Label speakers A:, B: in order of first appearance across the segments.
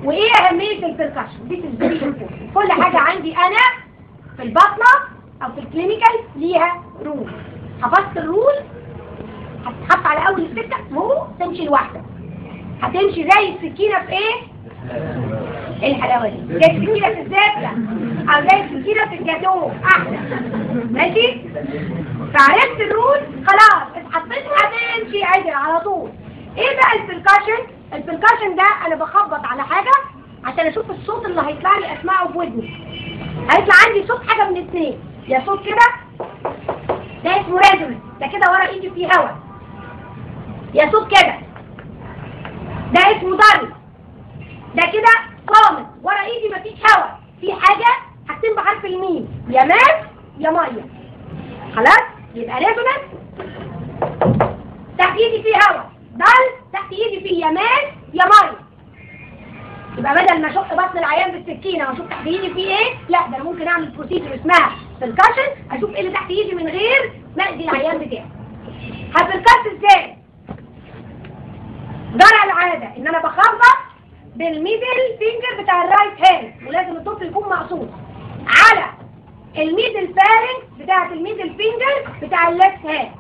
A: وايه اهميه البركشن؟ دي كل حاجه عندي انا في البطنه او في الكلينيكال ليها رول. حفظت الرول هتتحط على اول السكه مو تمشي لوحدك. هتمشي زي السكينه في ايه؟ الحلاوه دي زي السكينه في الزبده او زي السكينه في الجاتوه احلى. ماشي؟ فعرفت الرول خلاص اتحطيت هتمشي عدل على طول. ايه بقى البركشن؟ البركشن ده انا بخبط على حاجه عشان اشوف الصوت اللي هيطلع لي اسمعه في ودني. هيطلع عندي صوت حاجه من الاثنين، يا صوت كده ده اسمه ريزونانس، ده كده ورا ايدي فيه هواء، يا صوت كده ده اسمه ضرب، ده كده صامت ورا ايدي مفيش هواء، في حاجه حاطين بحرف الميم، يا ماء يا ميه. خلاص يبقى ريزونانس تحت ايدي فيه هواء، ضل تحت ايدي فيه يا ماء يا ميه. يبقى بدل ما اشق بطن العيان بالسكينه واشوف تحت ايدي فيه ايه، لا ده انا ممكن اعمل بروسيجر اسمها بركشن، اشوف ايه اللي تحت ايدي من غير ما اذي العيان بتاعي. هبركش ازاي؟ جرى العاده ان انا بخبط بالميدل فينجر بتاع الرايت هاند، ولازم الطفل يكون مقصود على الميدل فارنج بتاعت الميدل فينجر بتاع الليفت هاند.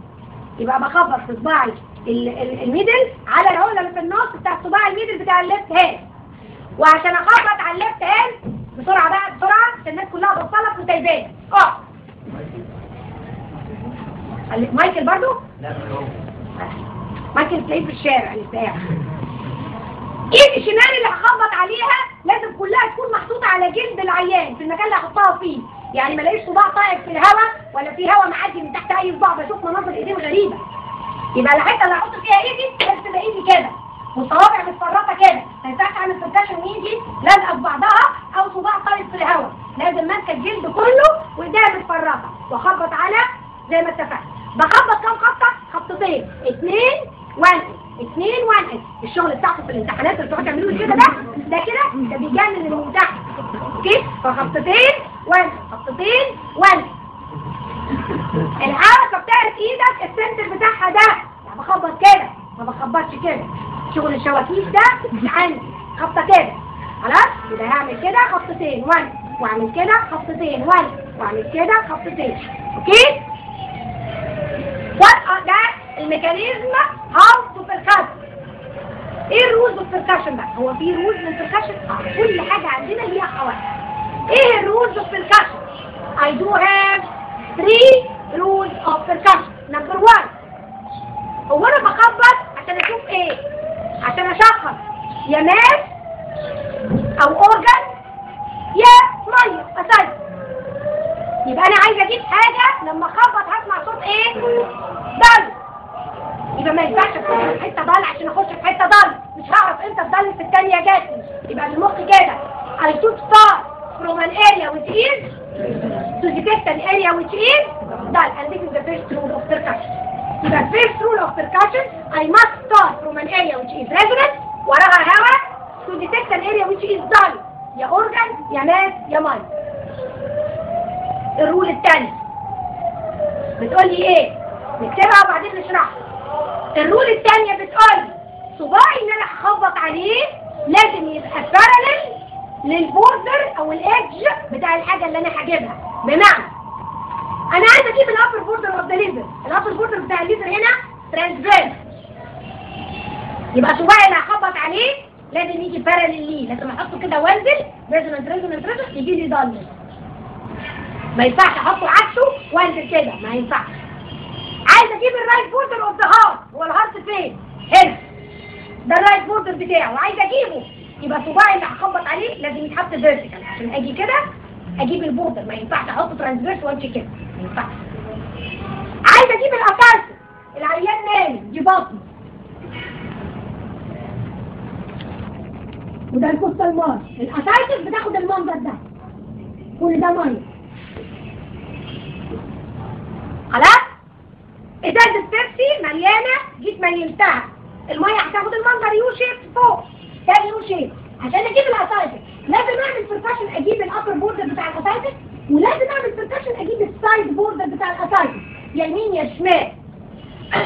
A: يبقى بخبط في صباعي الميدل على العقله اللي في النص بتاع صباع الميدل بتاع الليفت هاند، وعشان اخبط على الليفت هاند بسرعه بقى بسرعه عشان الناس كلها بتصلك وسايباك. مايكل برضو؟ لا مايكل تلاقيه في الشارع لسه. ايدي الشمال اللي هخبط عليها لازم كلها تكون محطوطه على جلد العيان في المكان اللي هحطها فيه، يعني ما الاقيش صباع طاير في الهواء ولا في هواء معدي من تحت اي صباع، بشوف مناظر ايدين غريبه. يبقى الحته اللي هحط فيها ايدي لازم تبقى ايدي كده والصوابع متفرطه كده، ما ينفعش اعمل بركشن وايدي لازقه في بعضها او صباع طاير في الهواء، لازم ماسكه الجلد كله وايديها متفرطه واخبط على زي ما اتفقنا. بخبط كام خبطه؟ خبطتين، 2 1 2 1. الشغل بتاعكم في الامتحانات اللي بتقعدوا تعملوه كده ده كده ده بيجنن الممتحن. اوكي؟ فخبطتين 1 خبطتين 1. الحركه بتاعت ايدك السنتر بتاعها ده، يعني بخبط كده ما بخبطش كده. شغل الشواكيش ده عندي خبطه كده. خلاص؟ يبقى هعمل كده خبطتين 1 واعمل كده خبطتين 1 واعمل كده خبطتين. اوكي؟ ده الميكانيزم هاو تو بركشن. ايه الرولز اوف بركشن بقى؟ هو في رولز للبركشن؟ كل حاجه عندنا ليها قواعد. ايه الرولز اوف بركشن؟ I do have 3 rules of percussion. Number 1، هو انا بخبط عشان اشوف ايه؟ عشان اشخص يا ماس او اورجن يا ميه اساس. يبقى انا عايزه اجيب حاجه لما اخبط هسمع صوت ايه؟ ضل. يبقى ما ينفعش اخش في حته ضل عشان اخش في حته ضل، مش هعرف امتى الضل في الثانيه جاتني. يبقى المخ كده I should start from an area which is to detect an area which is dull, and this is the first rule of percussion. يبقى first rule of percussion I must start from an area which is resonant وراها هواء to detect an area which is dull، يا organ يا ماس يا ماي. الرول الثاني بتقول لي ايه؟ نكتبها وبعدين نشرحها. الرول الثانيه بتقول لي صباعي اللي انا هخبط عليه لازم يبقى بارالل للبوردر او الايدج بتاع الحاجه اللي انا هجيبها. بمعنى انا عايز اجيب الابر بوردر اوف ذا ليزر، الابر بوردر بتاع الليزر هنا ترانسفيرس، يبقى صباعي اللي هخبط عليه لازم يجي بارالل ليه، لازم احطه كده وانزل ريزونانس ريزونانس ريزونانس يجي لي ضل. ما ينفعش احطه عكسه وانزل كده، ما ينفعش. عايز اجيب الرايت بوردر اوف ذا هارت، هو الهارت فين؟ هنا، ده الرايت بوردر بتاعه وعايز اجيبه، يبقى صباعي اللي هخبط عليه لازم يتحط فيرتيكال عشان اجي كده اجيب البوردر، ما ينفعش احطه ترانسفيرس وامشي كده، ما ينفعش. عايز اجيب الاسايتس، العيان نايم دي بطن، وده الكوستال مار، الاسايتس بتاخد المنظر ده، كل ده ميه. خلاص؟ ازازه بيبسي مليانه جيت مليتها، الميه هتاخد المنظر يو شيب فوق، ده يو شيب. عشان اجيب الاسايتس لازم اعمل بركشن، اجيب الابر بوردر بتاع الاسايتس، ولازم اعمل بركشن اجيب السايد بوردر بتاع الاسايتس، يمين يا شمال.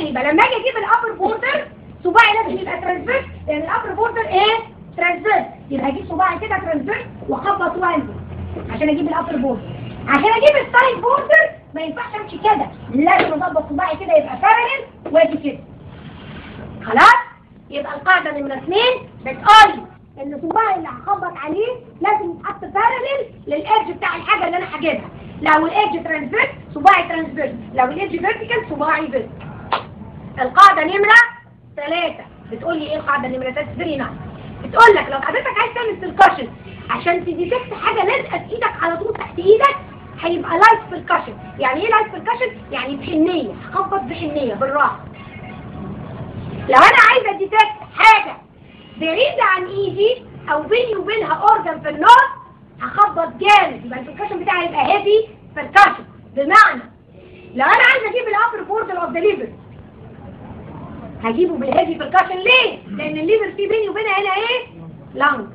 A: يبقى لما اجي اجيب الابر بوردر صباعي لازم يبقى ترانسفيرس، لان الابر بوردر ايه؟ ترانسفيرس. يبقى اجيب صباعي كده ترانسفيرس واخبط وانزل عشان اجيب الابر بوردر. عشان اجيب السايد بوردر ما ينفعش امشي كده، لازم اظبط صباعي كده يبقى باراليل واجي كده. خلاص؟ يبقى القاعده نمره 2 بتقول ان صباعي اللي هخبط عليه لازم يتحط باراليل للايدج بتاع الحاجه اللي انا هجيبها. لو الايدج ترانسفيرس صباعي ترانسفيرس، لو الايدج فيرتيكال صباعي فيرتيكال. القاعده نمره 3 بتقول لي ايه القاعده نمره 3؟ فيري نايس. بتقول لك لو حضرتك عايز تعمل بيركشن عشان تديتكت حاجه لازقه في ايدك على طول تحت ايدك هيبقى لايت بيركشن. يعني ايه لايت بيركشن؟ يعني بحنيه، هخبط بحنيه بالراحه. لو انا عايزه اديتكت حاجه بعيده عن ايدي او بيني وبينها اورجن في النص هخبط جامد، يبقى البيركشن بتاعي يبقى هيفي بيركشن. بمعنى لو انا عايزه اجيب الابر بوردر اوف ذا ليفر هجيبه بالهيفي بيركشن. ليه؟ لان الليفر فيه بيني وبينها هنا ايه؟ لانج،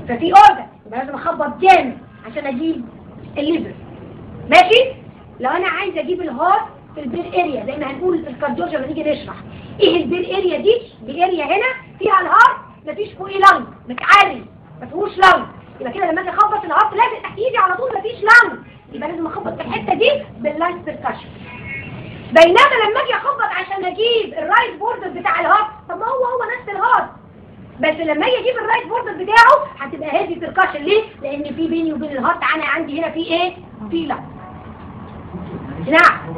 A: ففي اورجن، يبقى لازم اخبط جامد عشان اجيب الليفر. ماشي؟ لو انا عايزه اجيب الهارت في البير اريا زي ما هنقول الكارديولوجي لما نيجي نشرح ايه البير اريا دي اريا هنا فيها الهارت مفيش فوقيه لانج، متعالي ما فيهوش لانج، يبقى كده لما اجي اخبط الهارت لازق تحت ايدي على طول مفيش لانج، يبقى لازم اخبط في الحته دي باللايت بيركشن. بينما لما اجي اخبط عشان اجيب الرايت بوردر بتاع الهارت، طب ما هو نفس الهارت، بس لما اجي اجيب الرايت بوردر بتاعه هتبقى هيفي بيركشن. ليه؟ لان في بيني وبين الهارت انا عندي هنا في ايه؟ في لانج. نعم.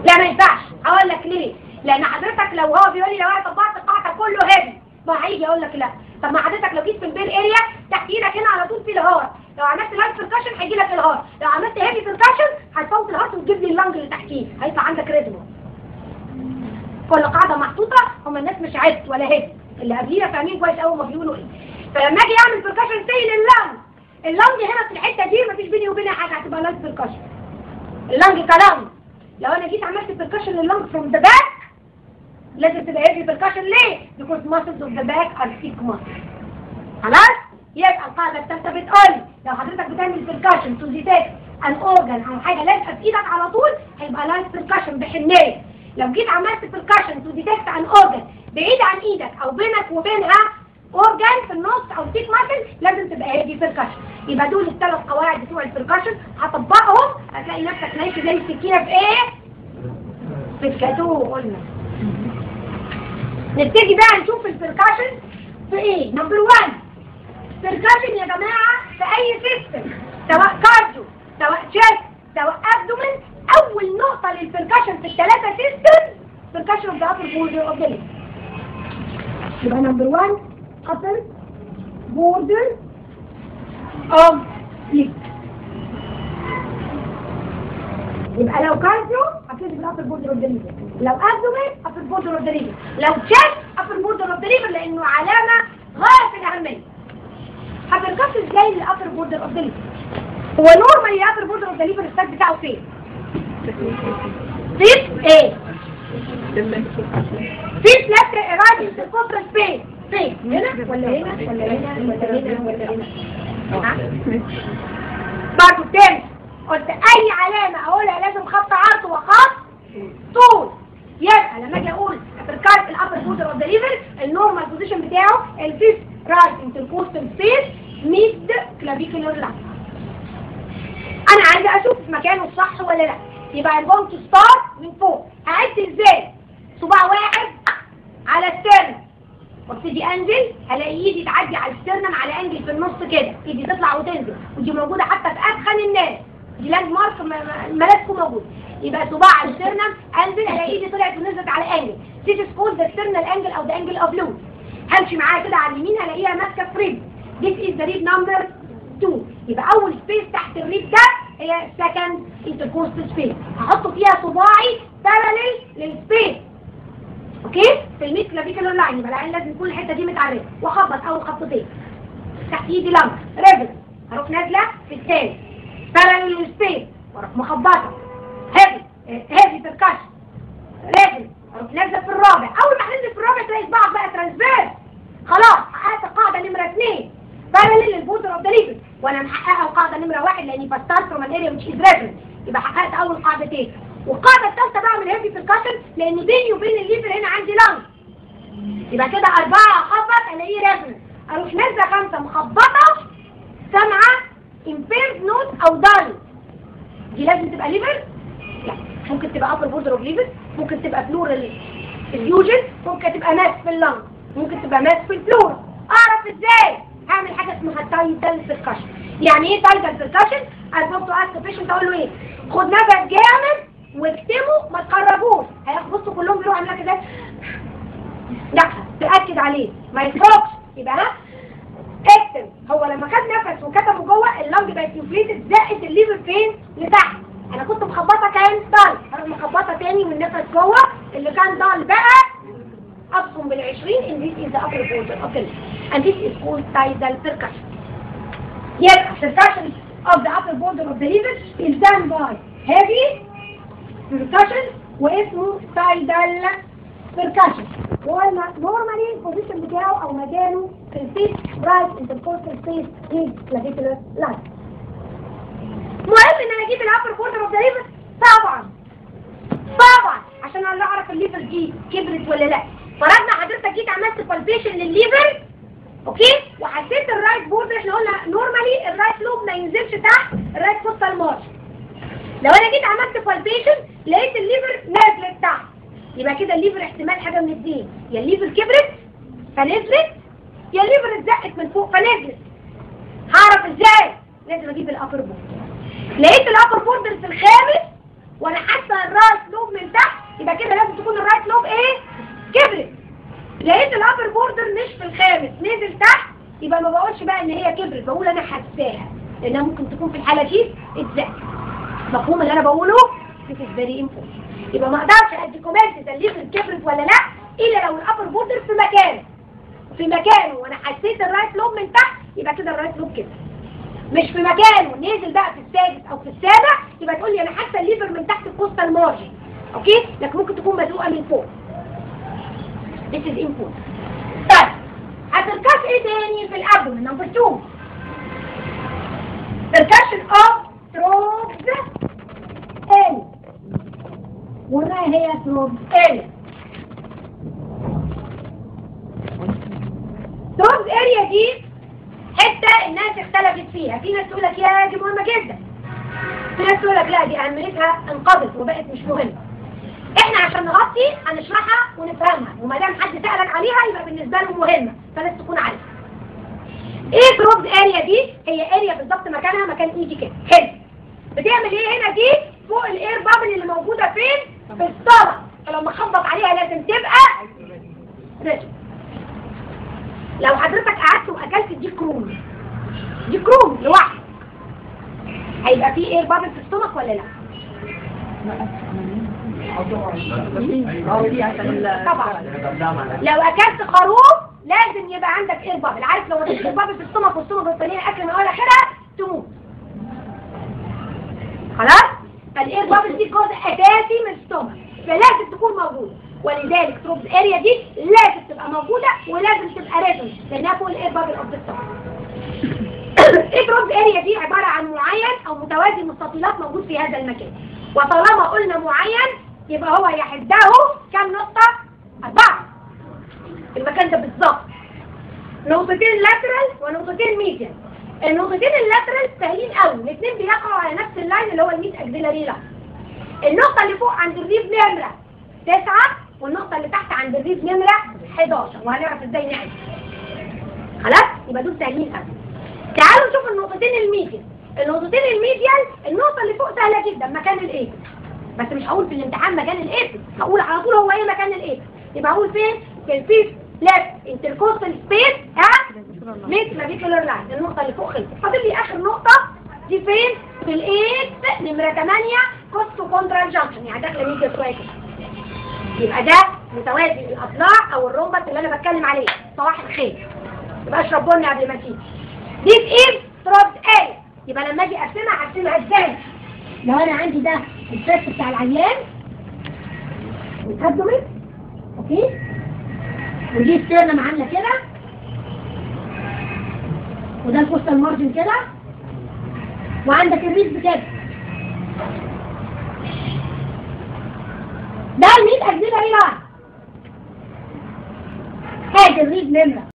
A: لا ما ينفعش. هقول لك ليه؟ لان حضرتك لو هو بيقول لي لو انا طبقت القاعده كله هيفي ما هيجي اقول لك لا. طب ما حضرتك لو جيت في البير اريا تحت ايدك هنا على طول في الهارت، لو عملت لايت بيركشن هيجي لك الهارت، لو عملت هيفي بيركشن هتفوت الهارت وتجيب لي اللانج اللي تحتيه، هيطلع عندك ريزمو. كل قاعده محطوطه، هم الناس مش عد ولا هيفي، اللي قبلينا فاهمين كويس قوي ما بيقولوا ايه. فلما اجي اعمل بيركشن سيل اللانج هنا في الحته دي مفيش بيني وبينها حاجه، هتبقى لايت بيركشن. اللانج كلام. لو انا جيت عملت بيركشن لللانج فروم ذا باك لازم تبقى هيفي بيركشن. ليه؟ because muscles of the back are thick muscles. خلاص؟ يبقى القاعده الثالثه بتقول لو حضرتك بتعمل بيركشن تو ديتكت ان اورجن او حاجه لازقه في ايدك على طول هيبقى لايت بيركشن بحنيه. لو جيت عملت بيركشن تو ديتكت ان اورجن بعيد عن ايدك او بينك وبينها اورجان في النص او تيك ماسل لازم تبقى هيفي بيركشن. يبقى دول الثلاث قواعد بتوع البيركشن هطبقهم هتلاقي نفسك ماشي زي السكينه في ايه؟ في الكاتو. قلنا نبتدي بقى نشوف البيركشن في ايه. نمبر 1 بيركشن يا جماعه في اي سيستم سواء كارديو سواء تشيست سواء ابدومن. اول نقطه للبيركشن في الثلاثه سيستم بيركشن اوف ذا ابر بوردر اوف ذا ليج. يبقى نمبر 1 upper border of lip. يبقى لو كارديو هبتدي بالupper border of the liver، لو abdomen upper border of the liver، لو chest upper border of the liver لانه علامه غايه في الاهميه. هبركز ازاي للupper border of the liver؟ هو نورمالي upper border of the liver الستات بتاعه فين؟ فين ايه؟ في فلات راجل في الكونتر سبيس فين؟ هنا ولا هنا ولا هنا ولا هنا ولا هنا؟ برضه تاني قلت اي علامة اقولها لازم خط عرض وخط طول. يبقى لما اجي اقول بركات الابر بوردر اوف ذا ليفر النورمال بوزيشن بتاعه الفيس رايت انتركوستال سبيس ميد كلافيكولار لاين. انا عايزه اشوف مكانه الصح ولا لا. يبقى البونت ستارت من فوق. هعد ازاي؟ صباع واحد على السترنم وابتدي انزل هلاقي ايدي تعدي على السترنم على انجل في النص كده، ايدي تطلع وتنزل، ودي موجوده حتى في ادخن الناس، دي لاند مارك ملاسكو موجود. يبقى صباع على السترنم انزل هلاقي ايدي طلعت ونزلت على انجل. This is called the sternal angle او the angle of load. همشي معاها كده على اليمين هلاقيها ماسكه في ريب. This is the rib number 2. يبقى اول سبيس تحت الريب ده هي second intercostal space. هحط فيها صباعي parallel للسبيس. اوكي؟ في الميد كلافيكولار لاين. يبقى العين لازم تكون الحته دي متعرفه واخبط اول خطتين. تحت ايدي لمبه ريفل هروح نازله في الثاني parallel للسبيس واروح مخبطه هيفي بيركشن ريفل اروح نازله في الرابع. اول ما هننزل في الرابع تلاقي صباعك بقى ترانسفيرس. خلاص حققت القاعده نمره 2 parallel للبوردر اوف ذا ليفر، وانا محققه القاعده نمره 1 لاني بستارت فروم ان اريا مش ريفل. يبقى حققت اول قاعدتين. والقاعده الثالثه بعمل هيفي بيركشن لان بيني وبين الليفر هنا عندي لانج. يبقى كده 4 خبط الاقيه ريزونانس، اروح نازله 5 مخبطه سامعه امبيرد نوت او دال. دي لازم تبقى ليفر؟ لا، ممكن تبقى ابر بوردر اوف ليفر، ممكن تبقى بلورال افيوجن، ممكن تبقى ماس في اللنج، ممكن تبقى ماس في الفلورا. اعرف ازاي؟ هعمل حاجه اسمها تايدال بيركشن. يعني ايه تايدال بيركشن؟ اسبوع اسك بيشنت اقول له ايه؟ خد نفس جامد واكتمه ما تقربوش. بصوا كلهم بيروحوا عاملين كده، لا تاكد عليه ما يتفرقش. يبقى ها اكتم. هو لما خد نفس وكتمه جوه اللنج بقت انفليتد، زقت الليفر فين؟ لتحت. انا كنت مخبطه كان ضل، هروح مخبطه تاني والنفس جوه اللي كان ضل بقى ابصم بال20 in this is the upper border of the lip and this is called tidal percussion. Yes, percussion of the upper border of the liver is done by heavy percussion واسمه tidal percussion. هو normally البوزيشن بتاعه او مكانه في الفيس right intercostal space is clavicular line. مهم ان انا اجيب الابر بوردر اوف ذا ليفر طبعا عشان اعرف الليفر دي كبرت ولا لا. فرضنا حضرتك جيت عملت بالبيشن للليفر اوكي وحسيت الرايت بوردر، احنا قلنا نورمالي الرايت لوب ما ينزلش تحت الرايت كوستال مارجن. لو انا جيت عملت بالبيشن لقيت الليفر نازل تحت، يبقى كده الليفر احتمال حاجه من الدين، يا الليفر كبرت فنزلت يا الليفر اتزقت من فوق فنزلت. هعرف ازاي؟ لازم اجيب الابر بوردر. لقيت الابر بوردر في الخامس وانا حاسه الرايت لوب من تحت، يبقى كده لازم تكون الرايت لوب ايه؟ كبرت. لقيت الابر بوردر مش في الخامس نزل تحت، يبقى ما بقولش بقى ان هي كبرت، بقول انا حاساها لانها ممكن تكون في الحاله دي اتزقت. مفهوم اللي انا بقوله؟ This is very important. يبقى ما اقدرش ادي كومنت ده الليفر كبرت ولا لا الا لو الابر بوردر في مكانه وانا حسيت الرايت لوب من تحت، يبقى كده الرايت لوب كده. مش في مكانه نزل بقى في السادس او في السابع، يبقى تقول لي انا حاسه الليفر من تحت الكوستال مارجن اوكي، لكن ممكن تكون مزقوقه من فوق. This is important. طيب هتركز ايه تاني في الابدومين؟ نمبر 2 percussion of throat area. وما هي throat area؟ throat area دي حتة الناس اختلفت فيها. في ناس تقول لك يا دي مهمة جدا، في ناس تقول لك لا دي أهميتها انقضت وبقت مش مهمة. احنا عشان نغطي هنشرحها ونفهمها، وما دام حد سألك عليها يبقى بالنسبة له مهمة فلازم تكون عارفها. ايه ثروت اريا دي؟ هي اريا بالظبط مكانها مكان ايدي كده. حلو. بتعمل ايه هنا دي؟ فوق الاير بابل اللي موجودة فين؟ في الصالة. فلما اخبط عليها لازم تبقى رجل. لو حضرتك قعدت واكلت دي كروم لوحدك هيبقى في اير بابل في السtomach ولا لا؟ طبعا. لو اكلت خروف لازم يبقى عندك اير بابل. عارف لو مفيش اير بابل في السtomach والسtomach الثانيه اكل من اول لاخرها تموت. خلاص؟ فالاير بابل دي جزء اساسي من السtomach فلازم تكون موجوده، ولذلك ثروت اريا دي لازم تبقى موجوده ولازم تبقى ريزن لانها فوق الاير بابل اوف ذا stomach. ايه ثروت اريا دي؟ عباره عن معين او متوازي مستطيلات موجود في هذا المكان، وطالما قلنا معين يبقى هو يحده كم نقطة؟ 4 في المكان ده بالظبط. نقطتين لاترال ونقطتين ميديال. النقطتين اللاترال سهلين قوي، الاثنين بيقعوا على نفس اللاين اللي هو الميد اكسيلاري لاين. النقطة اللي فوق عند الريف نمرة 9 والنقطة اللي تحت عند الريف نمرة 11 وهنعرف ازاي نعمل. خلاص؟ يبقى دول سهلين قوي. تعالوا نشوف النقطتين الميديال. النقطتين الميديال النقطة اللي فوق سهلة جدا مكان الايبس، بس مش هقول في الامتحان مكان الايبس، هقول على طول هو ايه مكان الايبس. يبقى هقول فين؟ في الفيس ليفت انتركوستال سبيس ميد كلافيكولار لاين. النقطة اللي فوق خلصت. فاضل لي اخر نقطة دي فين؟ في الايبس نمرة 8 كوستو كونترال جانكشن، يعني داخله ميديا شوية كده. يبقى ده متوازي الاضلاع او الرومبس اللي انا بتكلم عليه. صباح الخير. يبقى اشرب بن قبل ما تيجي. دي ايه؟ ثروت اريا. يبقى لما اجي ارسمها ازاي؟ لو انا عندي ده الفرس بتاع العيان والابدومين اوكي، ودي السيرنم عامله كده، وده الكوستال مارجن كده، وعندك الريس بكده. ده الميد اكسيلاري لاين. هادي الريس نمره